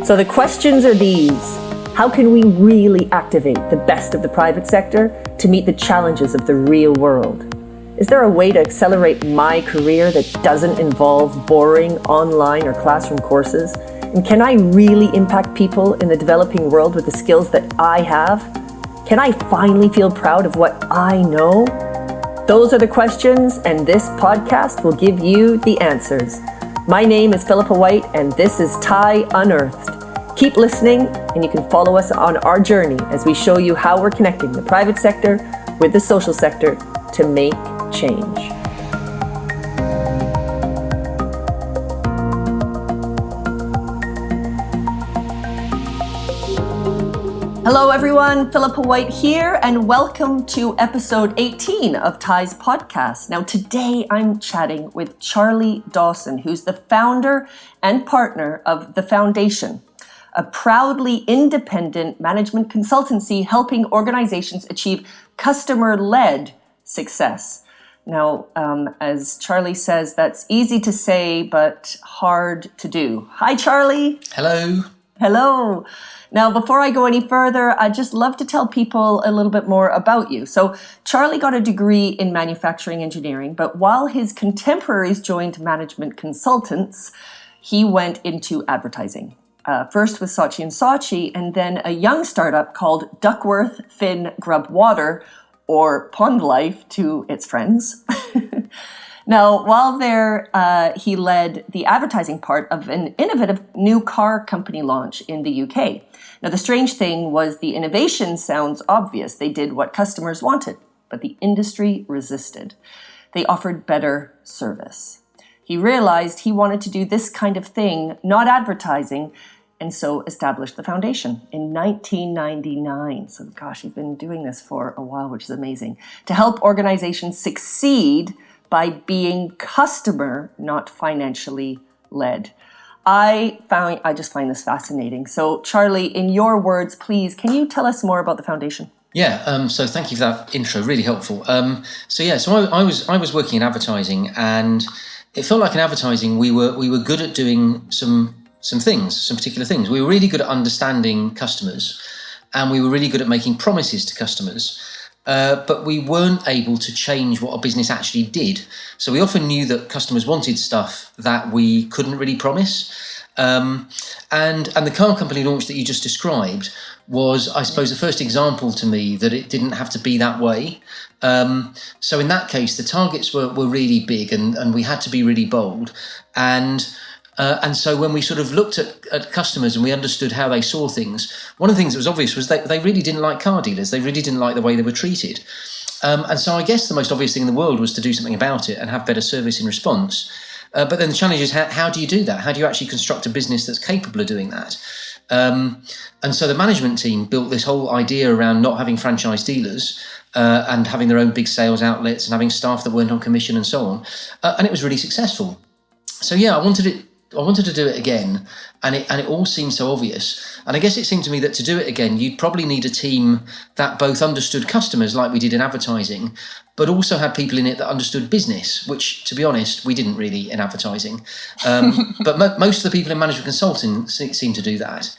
So the questions are these. How can we really activate the best of the private sector to meet the challenges of the real world? Is there a way to accelerate my career that doesn't involve boring online or classroom courses? And can I really impact people in the developing world with the skills that I have? Can I finally feel proud of what I know? Those are the questions, and this podcast will give you the answers. My name is Philippa White, and this is TIE Unearthed. Keep listening, and you can follow us on our journey as we show you how we're connecting the private sector with the social sector to make change. Hello everyone, Philippa White here, and welcome to episode 18 of TIE's podcast. Now today I'm chatting with Charlie Dawson, who's the founder and partner of The Foundation, a proudly independent management consultancy helping organizations achieve customer-led success. Now, as Charlie says, that's easy to say, but hard to do. Hi, Charlie. Hello. Hello. Now, before I go any further, I'd just love to tell people a little bit more about you. So Charlie got a degree in manufacturing engineering, but while his contemporaries joined management consultants, he went into advertising. First with Saatchi & Saatchi, and then a young startup called Duckworth Finn Grub Water, or Pond Life to its friends. Now, while there, he led the advertising part of an innovative new car company launch in the UK. Now, the strange thing was the innovation sounds obvious. They did what customers wanted, but the industry resisted. They offered better service. He realized he wanted to do this kind of thing, not advertising, and so established the foundation in 1999. So gosh, he's been doing this for a while, which is amazing, to help organizations succeed by being customer, not financially led. I just find this fascinating. So Charlie, in your words, please, can you tell us more about the foundation? Yeah, so thank you for that intro, really helpful. So I was working in advertising, and it felt like in advertising we were good at doing some particular things. We were really good at understanding customers, and we were really good at making promises to customers. But we weren't able to change what our business actually did. So we often knew that customers wanted stuff that we couldn't really promise. And the car company launch that you just described was, I suppose, the first example to me that it didn't have to be that way. So in that case, the targets were really big, and we had to be really bold. And so when we sort of looked at customers and we understood how they saw things, one of the things that was obvious was they really didn't like car dealers. They really didn't like the way they were treated. And so I guess the most obvious thing in the world was to do something about it and have better service in response. But then the challenge is, how do you do that? How do you actually construct a business that's capable of doing that? And so the management team built this whole idea around not having franchise dealers and having their own big sales outlets and having staff that weren't on commission and so on. And it was really successful. So yeah, I wanted to do it again, and it all seemed so obvious. And I guess it seemed to me that to do it again, you'd probably need a team that both understood customers like we did in advertising, but also had people in it that understood business, which, to be honest, we didn't really in advertising. But most of the people in management consulting seem to do that.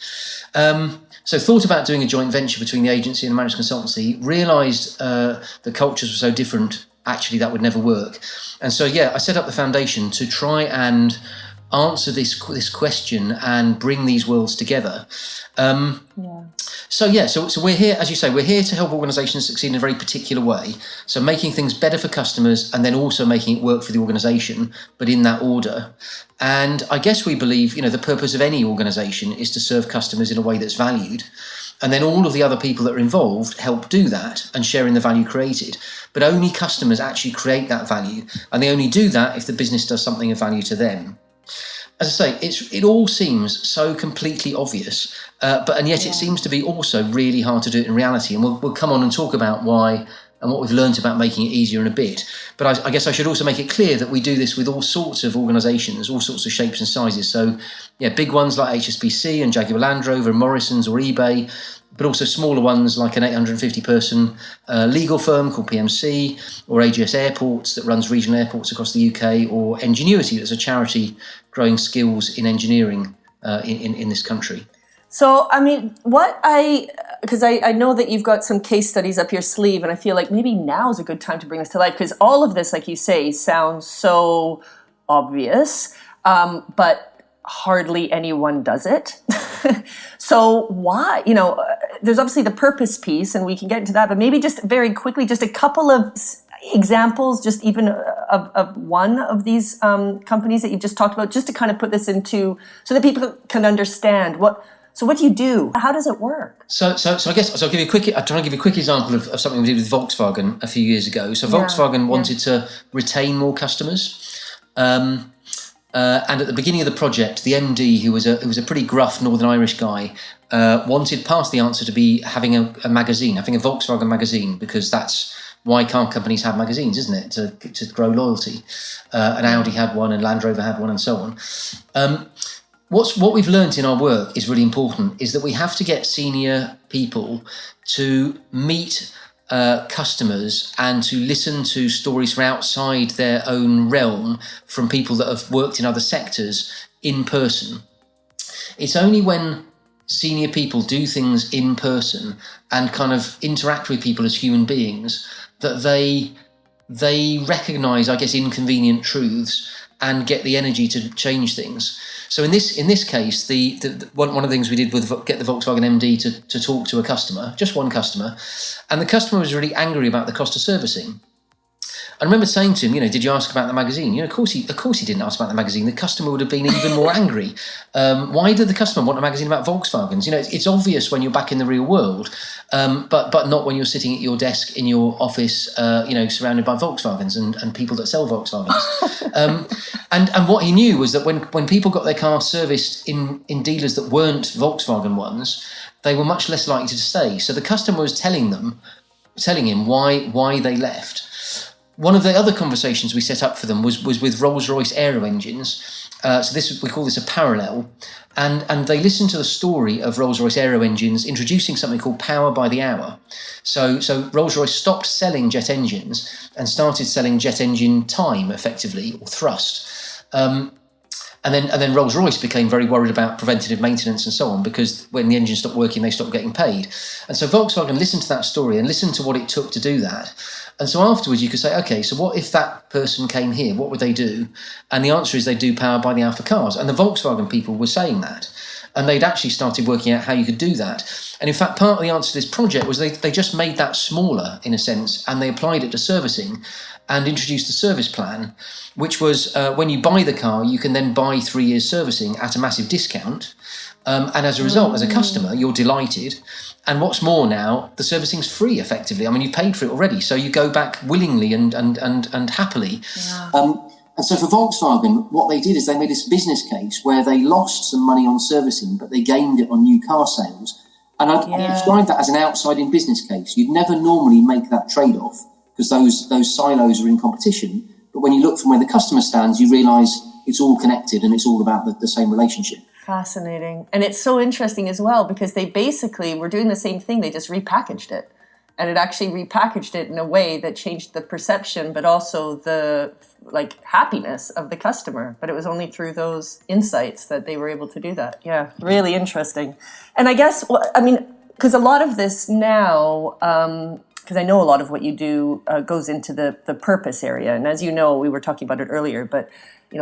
So thought about doing a joint venture between the agency and the management consultancy, realised the cultures were so different, actually that would never work. And so, yeah, I set up the foundation to try and answer this question and bring these worlds together. So we're here, as you say, we're here to help organisations succeed in a very particular way. So making things better for customers and then also making it work for the organisation, but in that order. And I guess we believe, the purpose of any organisation is to serve customers in a way that's valued. And then all of the other people that are involved help do that and share in the value created. But only customers actually create that value. And they only do that if the business does something of value to them. As I say, it all seems so completely obvious, and yet it seems to be also really hard to do it in reality. And we'll come on and talk about why and what we've learned about making it easier in a bit. But I guess I should also make it clear that we do this with all sorts of organisations, all sorts of shapes and sizes. So, big ones like HSBC and Jaguar Land Rover and Morrison's or eBay, but also smaller ones like an 850-person legal firm called PMC, or AGS Airports that runs regional airports across the UK, or Ingenuity, that's a charity growing skills in engineering in this country. So, I mean, because I know that you've got some case studies up your sleeve, and I feel like maybe now is a good time to bring this to life, because all of this, like you say, sounds so obvious, but hardly anyone does it. So why, there's obviously the purpose piece, and we can get into that, but maybe just very quickly, just a couple of examples, just even of one of these companies that you've just talked about, just to kind of put this into, so that people can understand what do you do? How does it work? So I guess I'll try and give you a quick example of something we did with Volkswagen a few years ago. So Volkswagen wanted to retain more customers. And at the beginning of the project, the MD, who was a pretty gruff Northern Irish guy, wanted part of the answer to be having a magazine, having a Volkswagen magazine, because that's why car companies have magazines, isn't it? To grow loyalty. And Audi had one, and Land Rover had one, and so on. What we've learned in our work is really important, is that we have to get senior people to meet customers and to listen to stories from outside their own realm, from people that have worked in other sectors, in person. It's only when senior people do things in person and kind of interact with people as human beings that they recognise, I guess, inconvenient truths and get the energy to change things. So in this case, the one of the things we did was get the Volkswagen MD to talk to a customer, just one customer, and the customer was really angry about the cost of servicing. I remember saying to him, did you ask about the magazine? Of course he didn't ask about the magazine. The customer would have been even more angry. Why did the customer want a magazine about Volkswagens? It's obvious when you're back in the real world, but not when you're sitting at your desk in your office, surrounded by Volkswagens and people that sell Volkswagens. And what he knew was that when people got their cars serviced in dealers that weren't Volkswagen ones, they were much less likely to stay. So the customer was telling him why they left. One of the other conversations we set up for them was with Rolls-Royce aero engines. We call this a parallel. And they listened to the story of Rolls-Royce aero engines introducing something called power by the hour. So Rolls-Royce stopped selling jet engines and started selling jet engine time, effectively, or thrust. And then Rolls-Royce became very worried about preventative maintenance and so on, because when the engine stopped working, they stopped getting paid. And so Volkswagen listened to that story and listened to what it took to do that. And so afterwards you could say, okay, so what if that person came here? What would they do? And the answer is they do power by the hour for cars. And the Volkswagen people were saying that. And they'd actually started working out how you could do that. And in fact, part of the answer to this project was they just made that smaller, in a sense, and they applied it to servicing and introduced a service plan, which was when you buy the car, you can then buy 3 years servicing at a massive discount. And as a result, as a customer, you're delighted. And what's more now, the servicing's free, effectively. I mean, you paid for it already, so you go back willingly and happily. Yeah. And so for Volkswagen, what they did is they made this business case where they lost some money on servicing, but they gained it on new car sales. And I describe that as an outside-in business case. You'd never normally make that trade-off because those silos are in competition. But when you look from where the customer stands, you realise it's all connected and it's all about the same relationship. Fascinating. And it's so interesting as well, because they basically were doing the same thing. They just repackaged it. And it actually repackaged it in a way that changed the perception, but also the happiness of the customer. But it was only through those insights that they were able to do that. Yeah, really interesting. And I guess, because a lot of this now, because I know a lot of what you do goes into the purpose area. And as you know, we were talking about it earlier, but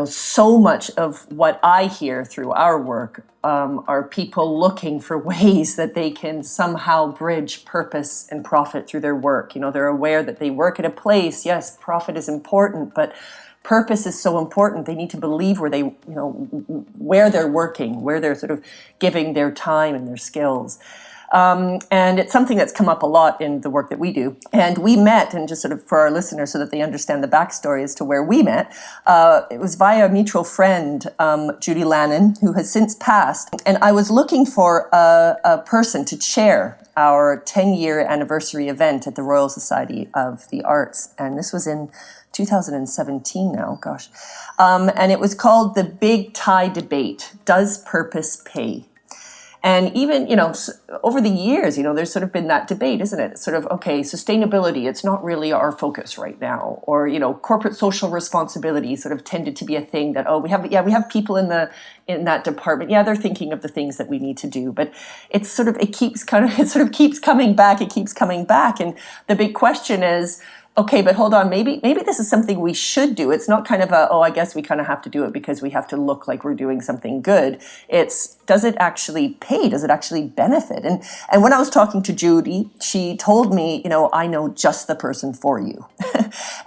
so much of what I hear through our work are people looking for ways that they can somehow bridge purpose and profit through their work. They're aware that they work at a place. Yes, profit is important, but purpose is so important. They need to believe where where they're working, where they're sort of giving their time and their skills. And it's something that's come up a lot in the work that we do. And we met, and just sort of for our listeners so that they understand the backstory as to where we met, it was via a mutual friend, Judy Lannon, who has since passed. And I was looking for a person to chair our 10-year anniversary event at the Royal Society of the Arts. And this was in 2017 now, gosh. And it was called the Big Tie Debate, Does Purpose Pay? And even, over the years, there's sort of been that debate, isn't it? It's sort of, okay, sustainability, it's not really our focus right now. Or, corporate social responsibility sort of tended to be a thing that, we have people in that department. Yeah, they're thinking of the things that we need to do. But it sort of keeps coming back. It keeps coming back. And the big question is, okay, but hold on, maybe this is something we should do. It's not kind of I guess we kind of have to do it because we have to look like we're doing something good. It's, does it actually pay? Does it actually benefit? And when I was talking to Judy, she told me, I know just the person for you.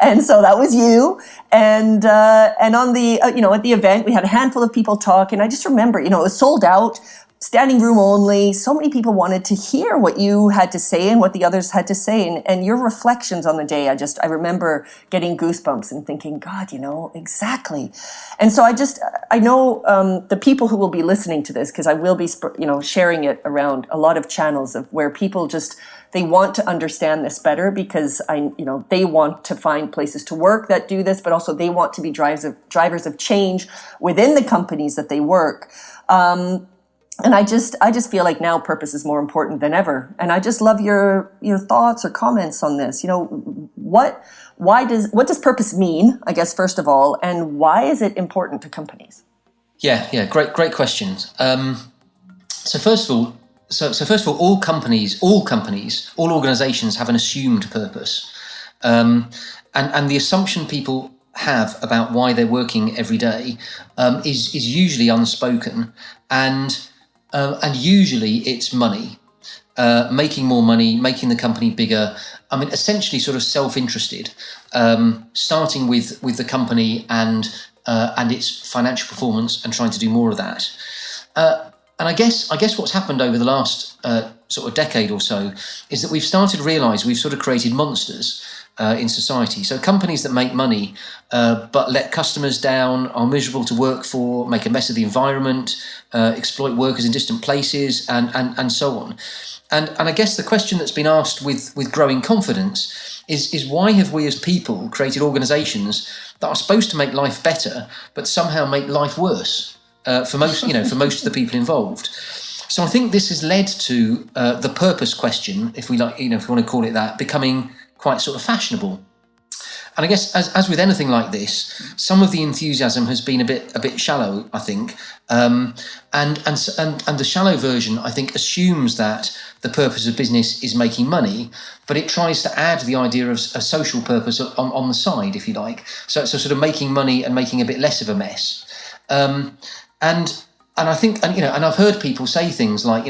And so that was you. And on the, at the event, we had a handful of people talk. And I just remember, it was sold out. Standing room only. So many people wanted to hear what you had to say and what the others had to say. And your reflections on the day, I remember getting goosebumps and thinking, God, exactly. And so I know the people who will be listening to this, because I will be, sharing it around a lot of channels of where people they want to understand this better, because they want to find places to work that do this, but also they want to be drivers of change within the companies that they work. And I just feel like now purpose is more important than ever. And I just love your thoughts or comments on this. What does purpose mean, I guess, first of all, and why is it important to companies? Yeah, great questions. So first of all, all organizations have an assumed purpose. And the assumption people have about why they're working every day is usually unspoken, and usually it's money, making more money, making the company bigger. I mean, essentially sort of self-interested, starting with the company and its financial performance and trying to do more of that. And I guess what's happened over the last sort of decade or so is that we've started to realise we've sort of created monsters in society. So companies that make money but let customers down, are miserable to work for, make a mess of the environment, exploit workers in distant places, and so on. And I guess the question that's been asked with growing confidence is why have we as people created organisations that are supposed to make life better but somehow make life worse for most of the people involved? So I think this has led to the purpose question, if we want to call it that, becoming quite sort of fashionable. And I guess as with anything like this, some of the enthusiasm has been a bit shallow, I think. And the shallow version, I think, assumes that the purpose of business is making money, but it tries to add the idea of a social purpose on the side, if you like. So sort of making money and making a bit less of a mess. And I think, and I've heard people say things like,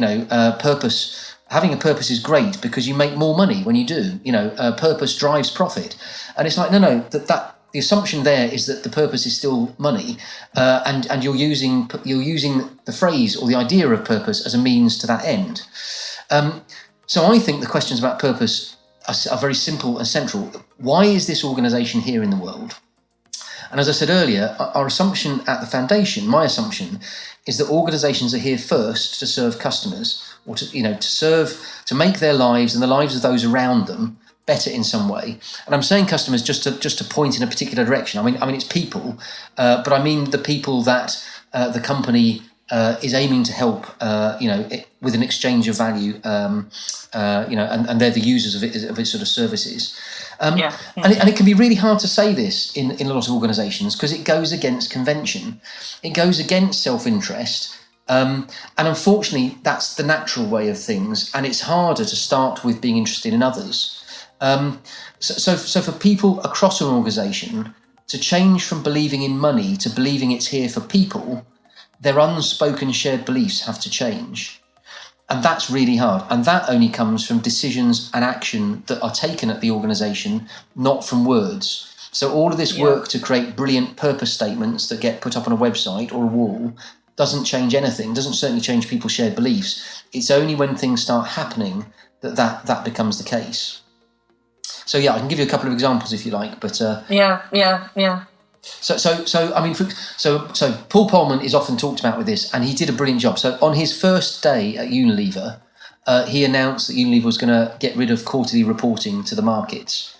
purpose. Having a purpose is great because you make more money when you do. Purpose drives profit, and it's like no. That the assumption there is that the purpose is still money, and you're using the phrase or the idea of purpose as a means to that end. So I think the questions about purpose are very simple and central. Why is this organisation here in the world? And as I said earlier, our assumption at the foundation, my assumption, is that organisations are here first to serve customers, or to make their lives and the lives of those around them better in some way. And I'm saying customers just to point in a particular direction. I mean it's people, but I mean the people that the company is aiming to help, with an exchange of value, and they're the users of its sort of services. And it can be really hard to say this in a lot of organisations because it goes against convention. It goes against self-interest. And unfortunately, that's the natural way of things. And it's harder to start with being interested in others. So for people across an organisation to change from believing in money to believing it's here for people, their unspoken shared beliefs have to change. And that's really hard. And that only comes from decisions and action that are taken at the organisation, not from words. So all of this work to create brilliant purpose statements that get put up on a website or a wall doesn't change anything, doesn't certainly change people's shared beliefs. It's only when things start happening that becomes the case. So I can give you a couple of examples if you like, but So Paul Polman is often talked about with this, and he did a brilliant job. So on his first day at Unilever, he announced that Unilever was going to get rid of quarterly reporting to the markets.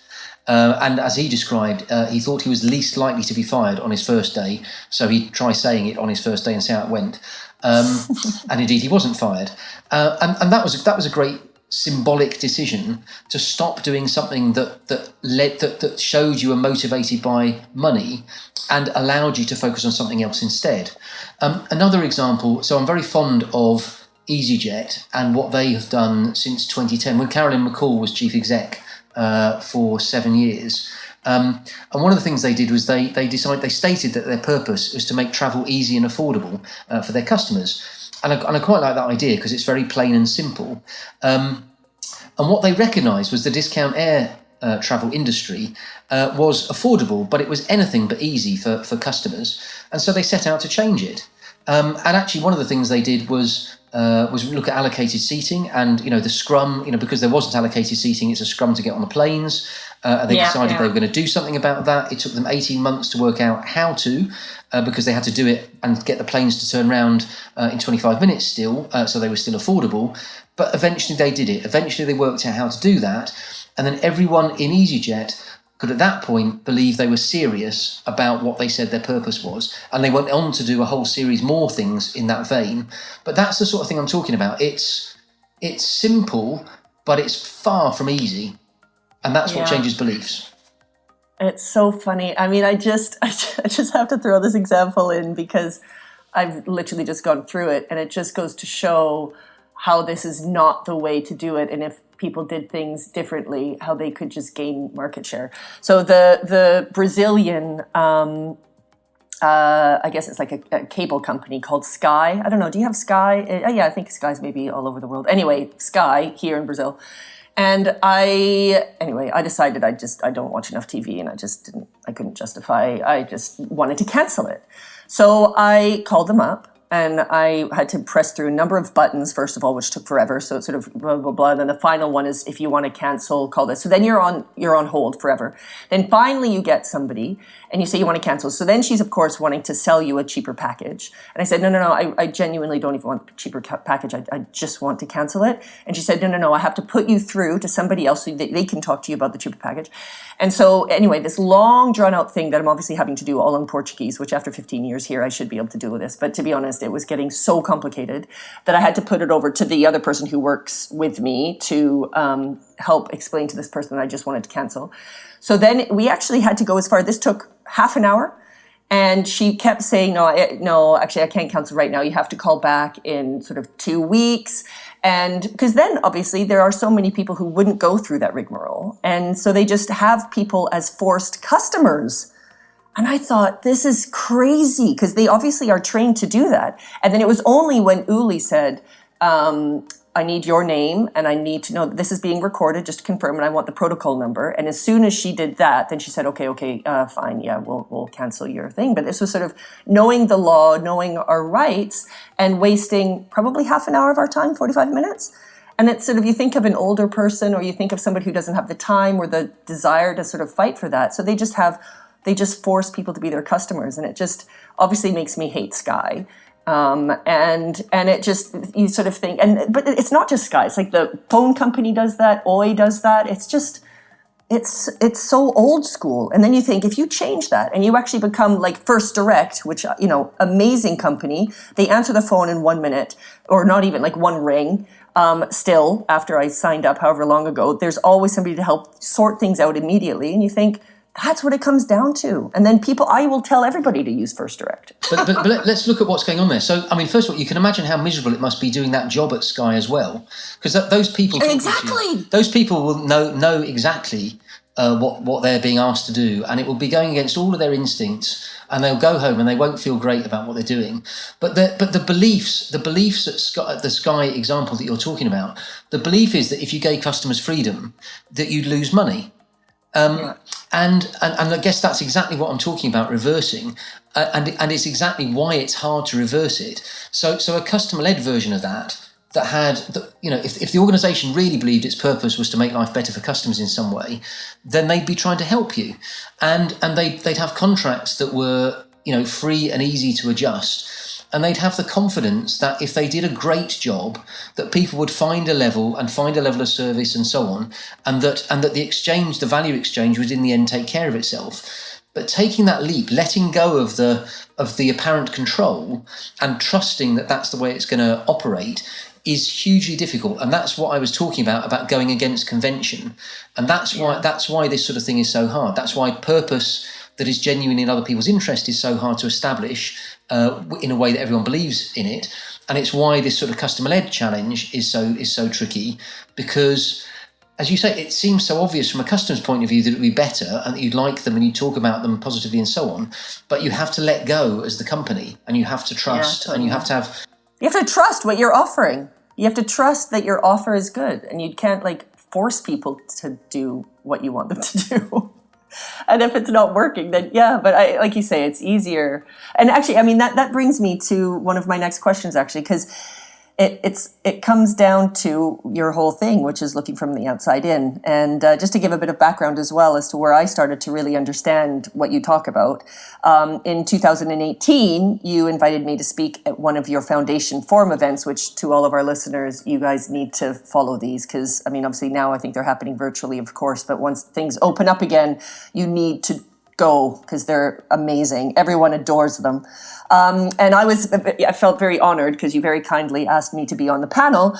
And as he described, he thought he was least likely to be fired on his first day, so he'd try saying it on his first day and see how it went. And indeed, he wasn't fired. And that was a great symbolic decision to stop doing something that showed you were motivated by money and allowed you to focus on something else instead. Another example, so I'm very fond of EasyJet and what they have done since 2010, when Carolyn McCall was chief exec for 7 years. And one of the things they did was they stated that their purpose was to make travel easy and affordable for their customers. And I quite like that idea because it's very plain and simple. And what they recognised was the discount air travel industry was affordable, but it was anything but easy for customers. And so they set out to change it. And actually, one of the things they did was look at allocated seating, and the scrum. Because there wasn't allocated seating, it's a scrum to get on the planes. And they decided they were going to do something about that. It took them 18 months to work out how to, because they had to do it and get the planes to turn around in 25 minutes still, so they were still affordable. But eventually they did it. Eventually they worked out how to do that. And then everyone in EasyJet could at that point believe they were serious about what they said their purpose was. And they went on to do a whole series more things in that vein. But that's the sort of thing I'm talking about. It's simple, but it's far from easy. And that's what changes beliefs. It's so funny. I mean, I just have to throw this example in because I've literally just gone through it, and it just goes to show how this is not the way to do it. And if people did things differently, how they could just gain market share. So the Brazilian, I guess it's like a cable company called Sky. I don't know. Do you have Sky? Yeah, I think Sky's maybe all over the world. Anyway, Sky here in Brazil. And I decided I don't watch enough TV, and I couldn't justify, I just wanted to cancel it. So I called them up, and I had to press through a number of buttons, first of all, which took forever. So it's sort of blah, blah, blah. And then the final one is, if you want to cancel, call this. So then you're on hold forever. Then finally you get somebody and you say you want to cancel. So then she's, of course, wanting to sell you a cheaper package. And I said, no, I genuinely don't even want a cheaper package. I just want to cancel it. And she said, no, I have to put you through to somebody else so they can talk to you about the cheaper package. And so anyway, this long drawn out thing that I'm obviously having to do all in Portuguese, which after 15 years here, I should be able to do this. But to be honest, it was getting so complicated that I had to put it over to the other person who works with me to help explain to this person that I just wanted to cancel. So then we actually had to go as far. This took half an hour. And she kept saying, no, actually, I can't cancel right now. You have to call back in sort of 2 weeks. And because then, obviously, there are so many people who wouldn't go through that rigmarole. And so they just have people as forced customers. And I thought, this is crazy, because they obviously are trained to do that. And then it was only when Uli said, I need your name, and I need to know that this is being recorded, just to confirm, and I want the protocol number. And as soon as she did that, then she said, okay, fine, yeah, we'll cancel your thing. But this was sort of knowing the law, knowing our rights, and wasting probably half an hour of our time, 45 minutes. And it's sort of, you think of an older person, or you think of somebody who doesn't have the time or the desire to sort of fight for that. So they just force people to be their customers. And it just obviously makes me hate Sky. And it just, you sort of think, but it's not just Sky. It's like the phone company does that. Oi does that. It's just, it's so old school. And then you think, if you change that and you actually become like First Direct, which, amazing company, they answer the phone in 1 minute, or not even like one ring. Still, after I signed up however long ago, there's always somebody to help sort things out immediately. And you think, that's what it comes down to. And then I will tell everybody to use First Direct. but let's look at what's going on there. So, I mean, first of all, you can imagine how miserable it must be doing that job at Sky as well. Because those people... Exactly. Those people will know exactly what they're being asked to do. And it will be going against all of their instincts. And they'll go home and they won't feel great about what they're doing. But the beliefs at the Sky example that you're talking about, the belief is that if you gave customers freedom, that you'd lose money. And I guess that's exactly what I'm talking about, reversing, and it's exactly why it's hard to reverse it. So a customer-led version of that had, if the organisation really believed its purpose was to make life better for customers in some way, then they'd be trying to help you, and they'd have contracts that were free and easy to adjust. And they'd have the confidence that if they did a great job, that people would find a level of service and so on, and that the exchange, the value exchange, would in the end take care of itself. But taking that leap, letting go of the apparent control and trusting that that's the way it's going to operate is hugely difficult. And that's what I was talking about going against convention. And that's why this sort of thing is so hard. That's why purpose that is genuine in other people's interest is so hard to establish in a way that everyone believes in it. And it's why this sort of customer-led challenge is so tricky, because, as you say, it seems so obvious from a customer's point of view that it would be better and that you'd like them and you talk about them positively and so on. But you have to let go as the company, and you have to trust, and you have to have... You have to trust what you're offering. You have to trust that your offer is good, and you can't force people to do what you want them to do. And if it's not working, then but like you say, it's easier. And actually, I mean, that brings me to one of my next questions, actually, because it comes down to your whole thing, which is looking from the outside in. And just to give a bit of background as well as to where I started to really understand what you talk about. In 2018, you invited me to speak at one of your Foundation Forum events, which, to all of our listeners, you guys need to follow these, because, I mean, obviously now I think they're happening virtually, of course, but once things open up again, you need to go, because they're amazing. Everyone adores them. And I felt very honored because you very kindly asked me to be on the panel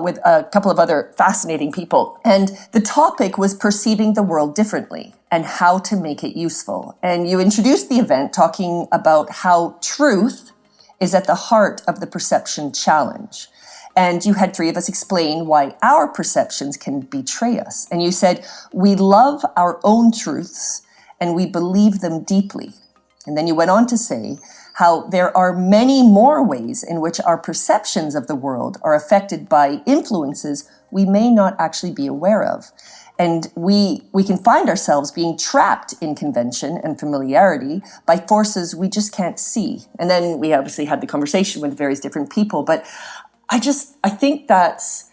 with a couple of other fascinating people. And the topic was perceiving the world differently and how to make it useful. And you introduced the event talking about how truth is at the heart of the perception challenge. And you had three of us explain why our perceptions can betray us. And you said, we love our own truths and we believe them deeply. And then you went on to say how there are many more ways in which our perceptions of the world are affected by influences we may not actually be aware of. And we can find ourselves being trapped in convention and familiarity by forces we just can't see. And then we obviously had the conversation with various different people, but I think that's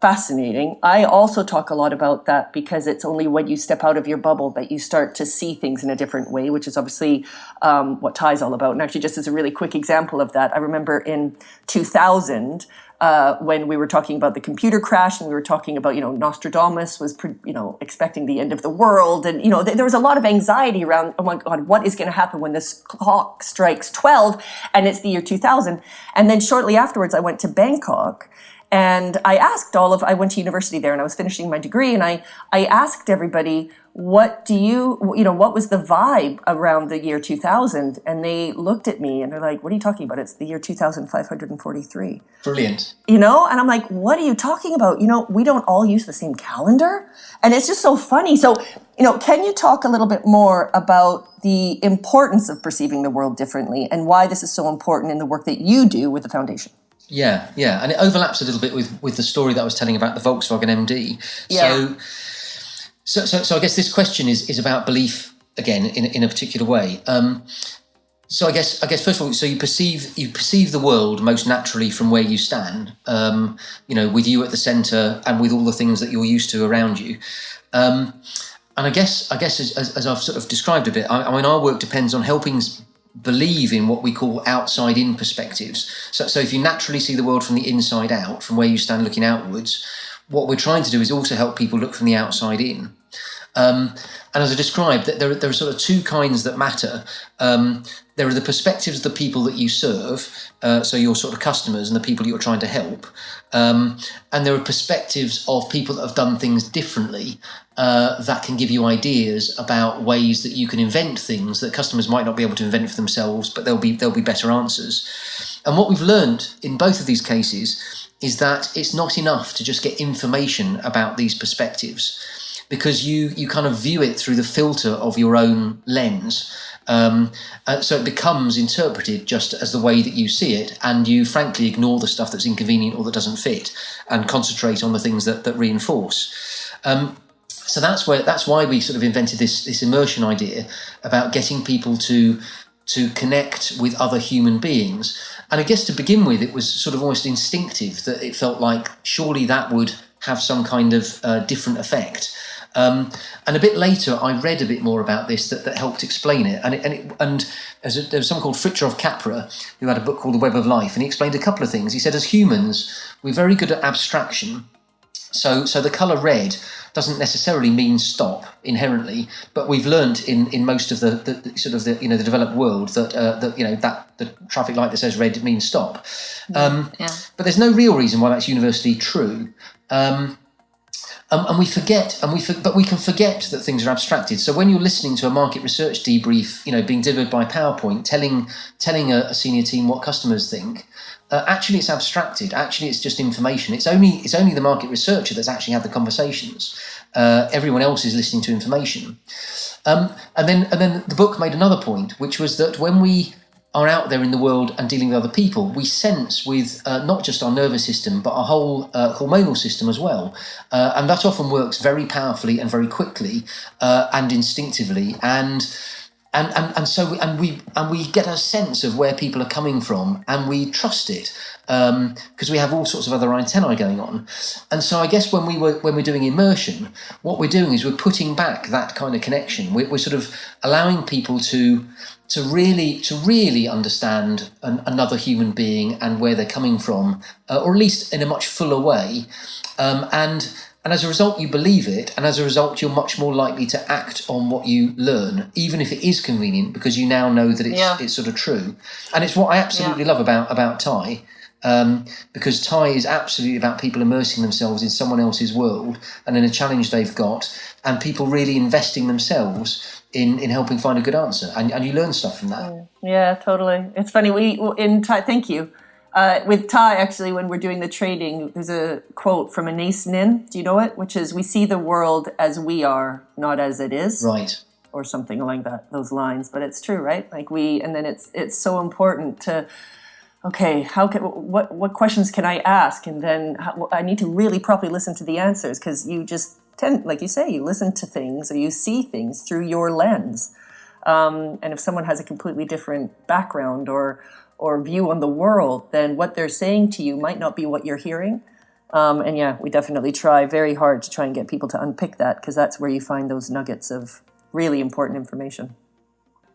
fascinating. I also talk a lot about that because it's only when you step out of your bubble that you start to see things in a different way, which is obviously what Ty's all about. And actually, just as a really quick example of that, I remember in 2000, when we were talking about the computer crash and we were talking about, Nostradamus was, expecting the end of the world. And, there was a lot of anxiety around, oh my God, what is going to happen when this clock strikes 12 and it's the year 2000? And then shortly afterwards, I went to Bangkok. And I went to university there and I was finishing my degree, and I asked everybody, what was the vibe around the year 2000? And they looked at me and they're like, what are you talking about? It's the year 2543. Brilliant. And I'm like, what are you talking about? We don't all use the same calendar. And it's just so funny. So, can you talk a little bit more about the importance of perceiving the world differently and why this is so important in the work that you do with the foundation? Yeah, and it overlaps a little bit with the story that I was telling about the Volkswagen MD. Yeah. So I guess this question is about belief again in a particular way. So I guess first of all, so you perceive the world most naturally from where you stand. With you at the centre and with all the things that you're used to around you. And I guess as I've sort of described a bit, I mean, our work depends on helping believe in what we call outside-in perspectives. So if you naturally see the world from the inside out, from where you stand looking outwards, what we're trying to do is also help people look from the outside in. And as I described, there are sort of two kinds that matter. There are the perspectives of the people that you serve, so your sort of customers and the people you're trying to help. And there are perspectives of people that have done things differently that can give you ideas about ways that you can invent things that customers might not be able to invent for themselves, but there'll be better answers. And what we've learned in both of these cases is that it's not enough to just get information about these perspectives, because you kind of view it through the filter of your own lens. So it becomes interpreted just as the way that you see it, and you frankly ignore the stuff that's inconvenient or that doesn't fit and concentrate on the things that reinforce. So that's why we sort of invented this immersion idea about getting people to connect with other human beings. And I guess to begin with, it was sort of almost instinctive that it felt like surely that would have some kind of different effect. And a bit later, I read a bit more about this that helped explain it. And there was someone called Fritjof Capra who had a book called The Web of Life, and he explained a couple of things. He said, as humans, we're very good at abstraction. So the colour red doesn't necessarily mean stop inherently, but we've learnt in most of the sort of the the developed world that that the traffic light that says red means stop. But there's no real reason why that's universally true. And we forget, but we can forget that things are abstracted. So when you're listening to a market research debrief, being delivered by PowerPoint, telling a senior team what customers think, actually it's abstracted. Actually, it's just information. It's only the market researcher that's actually had the conversations. Everyone else is listening to information. And then the book made another point, which was that when we are out there in the world and dealing with other people, we sense with not just our nervous system, but our whole hormonal system as well. And that often works very powerfully and very quickly and instinctively. And so we get a sense of where people are coming from, and we trust it because we have all sorts of other antennae going on. And so I guess when we're doing immersion, what we're doing is we're putting back that kind of connection. We're sort of allowing people to really understand another human being and where they're coming from, or at least in a much fuller way. And as a result, you believe it, and as a result, you're much more likely to act on what you learn, even if it is convenient, because you now know that it's sort of true. And it's what I absolutely love about Thai, because Thai is absolutely about people immersing themselves in someone else's world and in a challenge they've got, and people really investing themselves in helping find a good answer, and you learn stuff from that. Yeah, totally. It's funny, we in Thai, thank you. With Thai, actually, when we're doing the training, there's a quote from Anais Nin, do you know it? Which is, we see the world as we are, not as it is. Right. Or something like that, those lines. But it's true, right? And then it's so important to, okay, what questions can I ask? And then I need to really properly listen to the answers, because you just tend, like you say, you listen to things or you see things through your lens. And if someone has a completely different background or view on the world, then what they're saying to you might not be what you're hearing. And yeah, we definitely try very hard to try and get people to unpick that, because that's where you find those nuggets of really important information.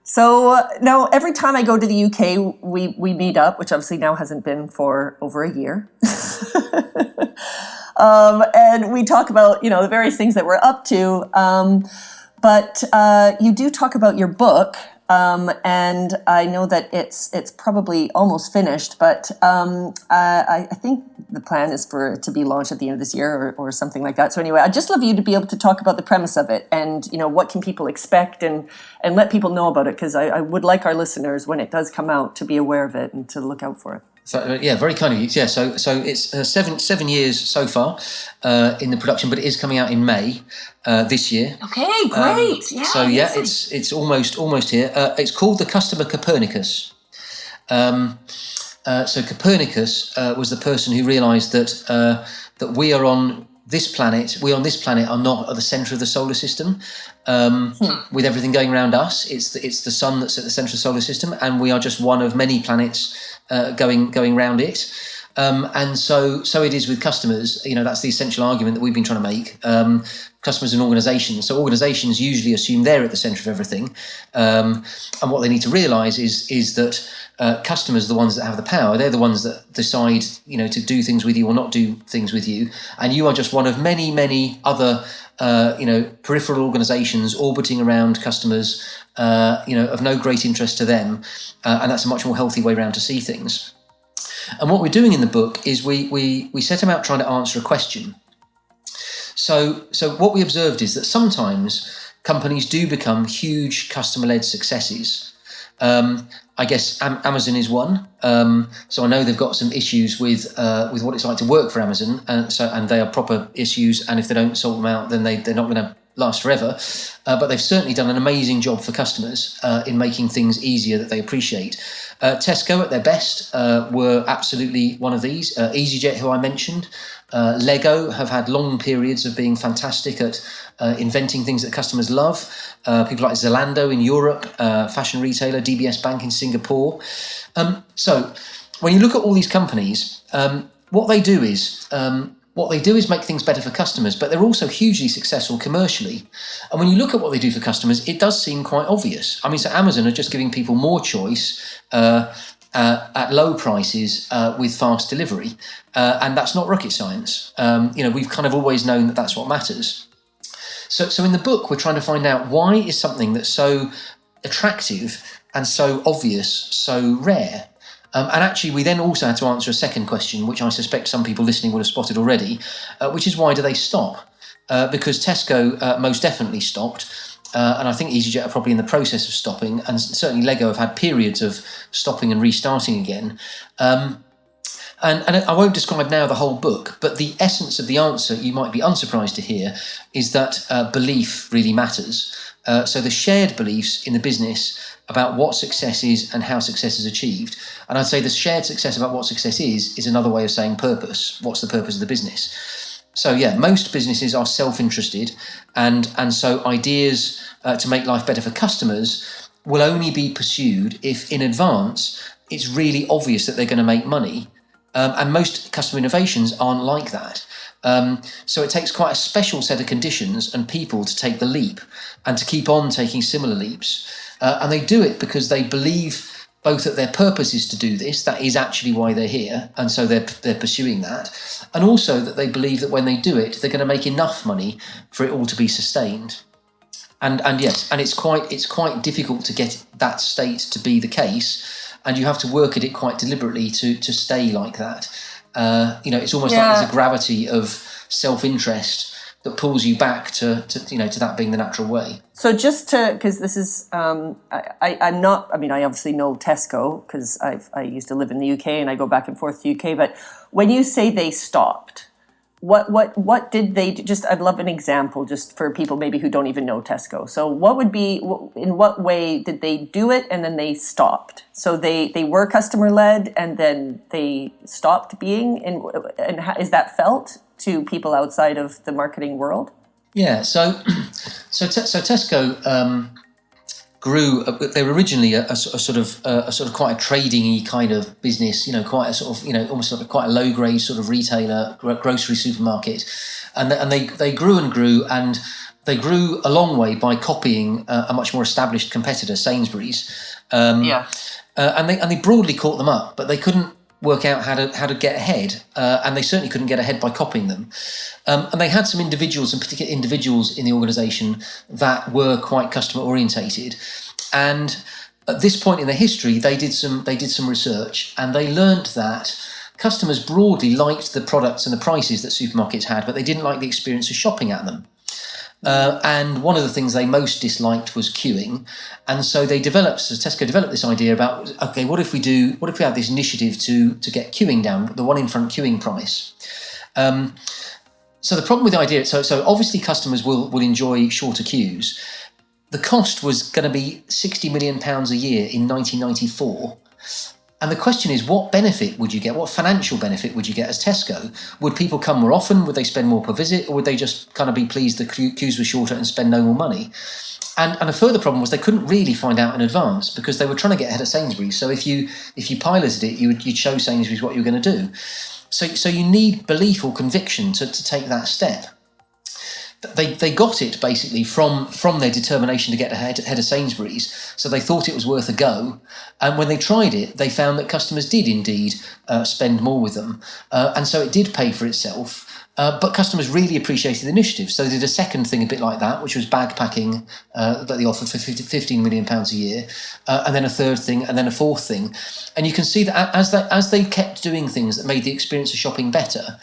So now every time I go to the UK, we meet up, which obviously now hasn't been for over a year. And we talk about, the various things that we're up to. But you do talk about your book. And I know that it's probably almost finished, but I think the plan is for it to be launched at the end of this year or something like that. So anyway, I'd just love you to be able to talk about the premise of it and, what can people expect and let people know about it, because I would like our listeners, when it does come out, to be aware of it and to look out for it. So, yeah, very kind of you. Yeah, so it's 7 years so far in the production, but it is coming out in May this year. Okay, great. So yeah, it's almost here. It's called The Customer Copernicus. So Copernicus was the person who realised that we are on this planet. We on this planet are not at the centre of the solar system. With everything going around us, it's the sun that's at the centre of the solar system, and we are just one of many planets going round it. And so it is with customers. That's the essential argument that we've been trying to make. Customers and organisations. So organisations usually assume they're at the centre of everything, and what they need to realise is that customers are the ones that have the power. They're the ones that decide, to do things with you or not do things with you, and you are just one of many other, peripheral organisations orbiting around customers, of no great interest to them, and that's a much more healthy way around to see things. And what we're doing in the book is we set about trying to answer a question. So what we observed is that sometimes companies do become huge customer-led successes. I guess Amazon is one. So I know they've got some issues with what it's like to work for Amazon, and they are proper issues. And if they don't sort them out, then they're not going to last forever. But they've certainly done an amazing job for customers in making things easier that they appreciate. Tesco at their best were absolutely one of these. EasyJet, who I mentioned. Lego have had long periods of being fantastic at inventing things that customers love. People like Zalando in Europe, fashion retailer, DBS Bank in Singapore. So when you look at all these companies, what they do is make things better for customers, but they're also hugely successful commercially. And when you look at what they do for customers, it does seem quite obvious. I mean, so Amazon are just giving people more choice at low prices with fast delivery, and that's not rocket science. We've kind of always known that that's what matters. So in the book, we're trying to find out why is something that's so attractive and so obvious, so rare. And actually, we then also had to answer a second question, which I suspect some people listening would have spotted already, which is why do they stop? Because Tesco most definitely stopped. And I think EasyJet are probably in the process of stopping. And certainly Lego have had periods of stopping and restarting again. And I won't describe now the whole book, but the essence of the answer, you might be unsurprised to hear, is that belief really matters. So the shared beliefs in the business about what success is and how success is achieved. And I'd say the shared success about what success is another way of saying purpose. What's the purpose of the business? So yeah, most businesses are self-interested, and so ideas to make life better for customers will only be pursued if in advance it's really obvious that they're going to make money. And most customer innovations aren't like that. So it takes quite a special set of conditions and people to take the leap and to keep on taking similar leaps. And they do it because they believe both that their purpose is to do this, that is actually why they're here, and so they're pursuing that, and also that they believe that when they do it, they're going to make enough money for it all to be sustained. And yes, and it's quite difficult to get that state to be the case, and you have to work at it quite deliberately to stay like that. It's almost like there's a gravity of self-interest that pulls you back to that being the natural way. So just because this is, I obviously know Tesco because I used to live in the UK and I go back and forth to UK. But when you say they stopped, what did they do? Just I'd love an example just for people maybe who don't even know Tesco. So in what way did they do it and then they stopped? So they were customer led and then they stopped being, and how, is that felt to people outside of the marketing world? Yeah, so Tesco grew. They were originally a sort of quite a trading-y kind of business. Quite a sort of almost like quite a low-grade sort of retailer, grocery supermarket, and they grew and grew, and they grew a long way by copying a much more established competitor, Sainsbury's. And they broadly caught them up, but they couldn't work out how to get ahead, and they certainly couldn't get ahead by copying them. And they had some individuals, and particular individuals in the organisation that were quite customer orientated. And at this point in their history, they did some research, and they learned that customers broadly liked the products and the prices that supermarkets had, but they didn't like the experience of shopping at them. And one of the things they most disliked was queuing, and so Tesco developed this idea about, okay, what if we have this initiative to get queuing down, the one in front queuing price. So the problem with the idea, so obviously customers will enjoy shorter queues. The cost was going to be £60 million a year in 1994. And the question is, what benefit would you get? What financial benefit would you get as Tesco? Would people come more often? Would they spend more per visit? Or would they just kind of be pleased the queues were shorter and spend no more money? And a further problem was they couldn't really find out in advance because they were trying to get ahead of Sainsbury's. So if you piloted it, you'd show Sainsbury's what you were going to do. So you need belief or conviction to take that step. They got it basically from their determination to get ahead of Sainsbury's, so they thought it was worth a go. And when they tried it, they found that customers did indeed spend more with them, and so it did pay for itself. But customers really appreciated the initiative, so they did a second thing a bit like that, which was bag packing that they offered for £15 million a year, and then a third thing, and then a fourth thing. And you can see that as they kept doing things that made the experience of shopping better,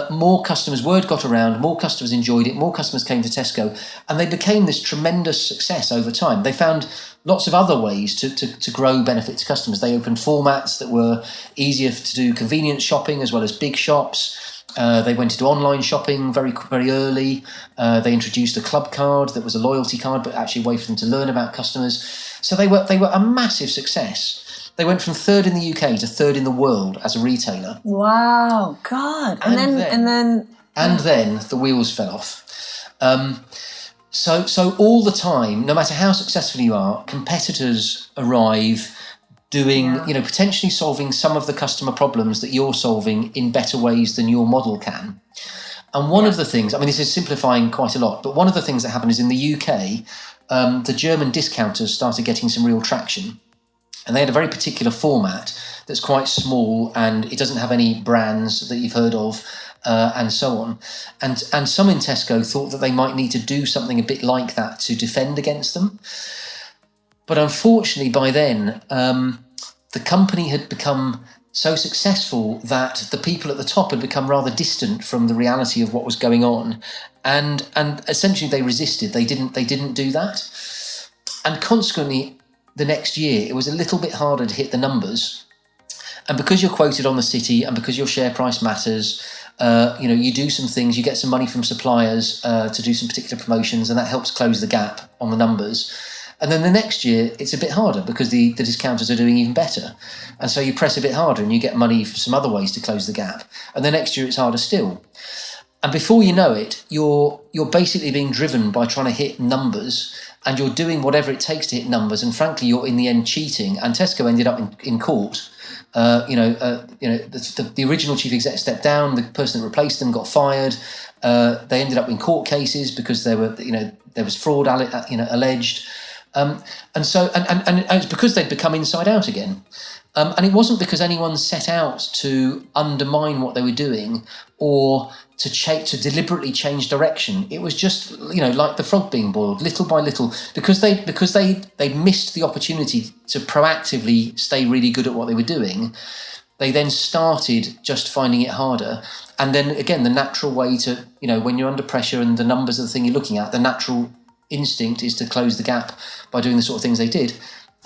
more customers, word got around, more customers enjoyed it, more customers came to Tesco, and they became this tremendous success over time. They found lots of other ways to grow benefit to customers. They opened formats that were easier to do convenience shopping as well as big shops. They went into online shopping very, very early. They introduced a club card that was a loyalty card, but actually a way for them to learn about customers. So they were a massive success. They went from third in the UK to third in the world as a retailer. Wow, God! And then the wheels fell off. So all the time, no matter how successful you are, competitors arrive doing, potentially solving some of the customer problems that you're solving in better ways than your model can. And one of the things, this is simplifying quite a lot, but one of the things that happened is in the UK, the German discounters started getting some real traction. And they had a very particular format that's quite small and it doesn't have any brands that you've heard of. and so on. And some in Tesco thought that they might need to do something a bit like that to defend against them. But unfortunately, by then, the company had become so successful that the people at the top had become rather distant from the reality of what was going on, and essentially they resisted. They didn't do that, and consequently, the next year it was a little bit harder to hit the numbers. And because you're quoted on the city, and because your share price matters, you do some things. You get some money from suppliers to do some particular promotions, and that helps close the gap on the numbers. And then the next year, it's a bit harder because the discounters are doing even better. And so you press a bit harder and you get money from some other ways to close the gap. And the next year, it's harder still. And before you know it, you're basically being driven by trying to hit numbers, and you're doing whatever it takes to hit numbers. And frankly, you're in the end cheating. And Tesco ended up in court. The original chief exec stepped down. The person that replaced them got fired. They ended up in court cases because there was fraud alleged. And it's because they'd become inside out again. And it wasn't because anyone set out to undermine what they were doing or to deliberately change direction. It was just, like the frog being boiled, little by little, because they missed the opportunity to proactively stay really good at what they were doing. They then started just finding it harder. And then again, the natural way to, when you're under pressure and the numbers are the thing you're looking at, the natural instinct is to close the gap by doing the sort of things they did,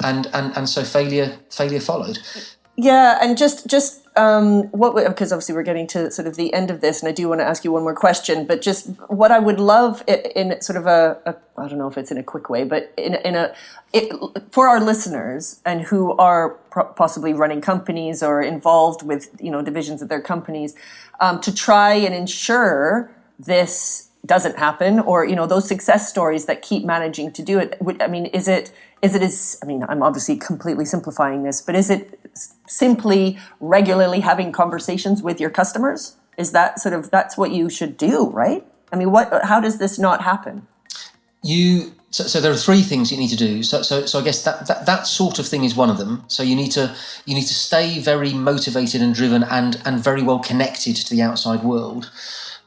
and so failure followed. Yeah, and just because obviously we're getting to sort of the end of this, and I do want to ask you one more question, but just what I would love in sort of a I don't know if it's in a quick way, but for our listeners and who are possibly running companies or involved with divisions of their companies, to try and ensure this doesn't happen, or those success stories that keep managing to do it. I mean, is it I'm obviously completely simplifying this, but is it simply regularly having conversations with your customers? Is that that's what you should do, right? I mean, how does this not happen? So there are three things you need to do. So I guess that sort of thing is one of them. So you need to stay very motivated and driven and very well connected to the outside world.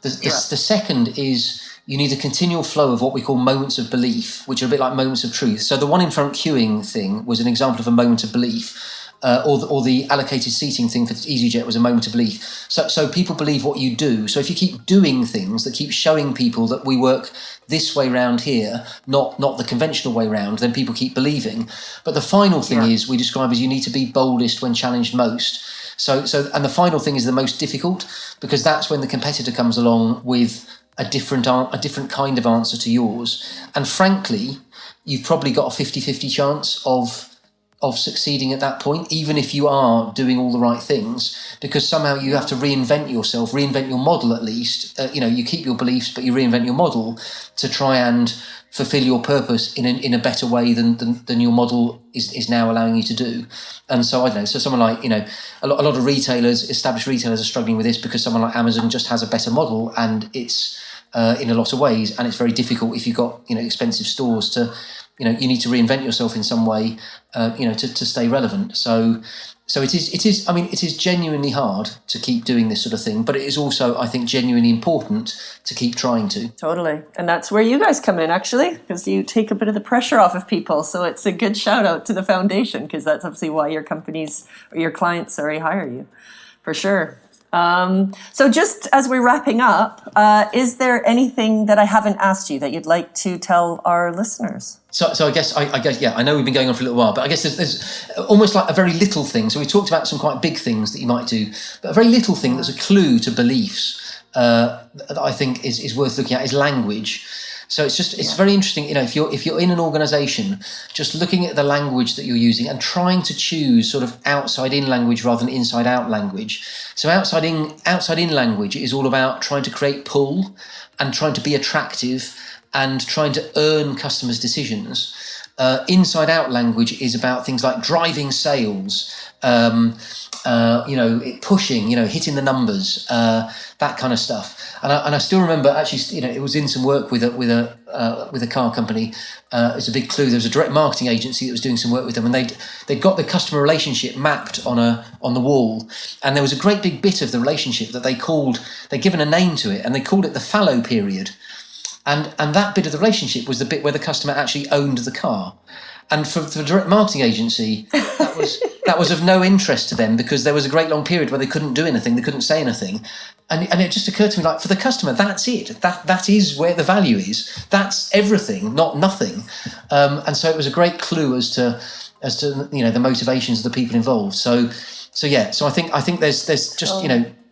The second is you need a continual flow of what we call moments of belief, which are a bit like moments of truth. So the one in front queuing thing was an example of a moment of belief, or the allocated seating thing for EasyJet was a moment of belief. So people believe what you do. So if you keep doing things that keep showing people that we work this way round here, not the conventional way round, then people keep believing. But the final thing is we describe as you need to be boldest when challenged most. So and the final thing is the most difficult, because that's when the competitor comes along with a different kind of answer to yours. And frankly, you've probably got a 50-50 chance of succeeding at that point, even if you are doing all the right things, because somehow you have to reinvent yourself, reinvent your model at least. You keep your beliefs, but you reinvent your model to try and fulfill your purpose in a better way than your model is now allowing you to do. And so I don't know. So someone like a lot of retailers, established retailers, are struggling with this because someone like Amazon just has a better model, and it's in a lot of ways, and it's very difficult if you've got expensive stores to you need to reinvent yourself in some way to stay relevant. So it is. I mean, it is genuinely hard to keep doing this sort of thing, but it is also, I think, genuinely important to keep trying to. Totally. And that's where you guys come in, actually, because you take a bit of the pressure off of people. So it's a good shout out to the foundation, because that's obviously why your companies or your clients hire you, for sure. So just as we're wrapping up, is there anything that I haven't asked you that you'd like to tell our listeners? So I guess, I know we've been going on for a little while, but I guess there's almost like a very little thing. So we talked about some quite big things that you might do, but a very little thing that's a clue to beliefs that I think is worth looking at is language. So it's very interesting, if you're in an organisation, just looking at the language that you're using and trying to choose sort of outside in language rather than inside out language. So outside in language is all about trying to create pull and trying to be attractive and trying to earn customers' decisions. Inside out language is about things like driving sales, pushing, hitting the numbers, that kind of stuff. And I still remember actually, it was in some work with a car company. It's a big clue. There was a direct marketing agency that was doing some work with them, and they'd got the customer relationship mapped on the wall. And there was a great big bit of the relationship that they'd given a name to it, and they called it the fallow period. And that bit of the relationship was the bit where the customer actually owned the car. And for the direct marketing agency, that was of no interest to them, because there was a great long period where they couldn't do anything, they couldn't say anything. And it just occurred to me, like, for the customer, that's it. That is where the value is. That's everything, not nothing. And so it was a great clue as to the motivations of the people involved. So I think there's just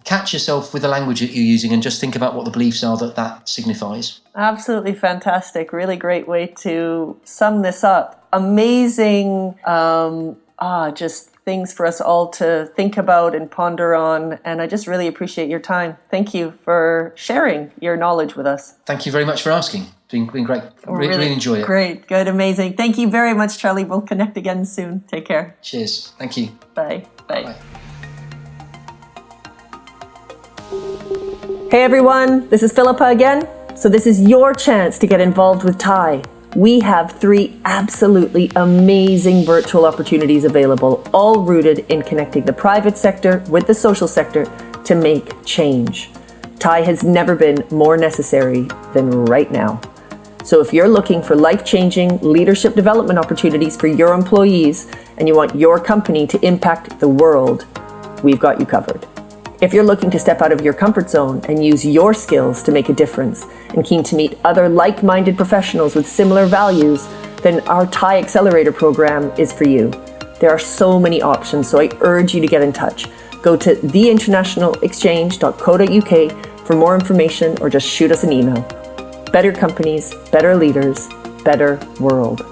catch yourself with the language that you're using and just think about what the beliefs are that signifies. Absolutely fantastic. Really great way to sum this up. Amazing, just things for us all to think about and ponder on. And I just really appreciate your time. Thank you for sharing your knowledge with us. Thank you very much for asking. It's been great. Really enjoy it. Great. Good. Amazing. Thank you very much, Charlie. We'll connect again soon. Take care. Cheers. Thank you. Bye. Bye. Hey everyone, this is Philippa again. So this is your chance to get involved with TIE. We have 3 absolutely amazing virtual opportunities available, all rooted in connecting the private sector with the social sector to make change. TIE has never been more necessary than right now. So if you're looking for life-changing leadership development opportunities for your employees and you want your company to impact the world, we've got you covered. If you're looking to step out of your comfort zone and use your skills to make a difference and keen to meet other like-minded professionals with similar values, then our TIE Accelerator program is for you. There are so many options, so I urge you to get in touch. Go to theinternationalexchange.co.uk for more information, or just shoot us an email. Better companies, better leaders, better world.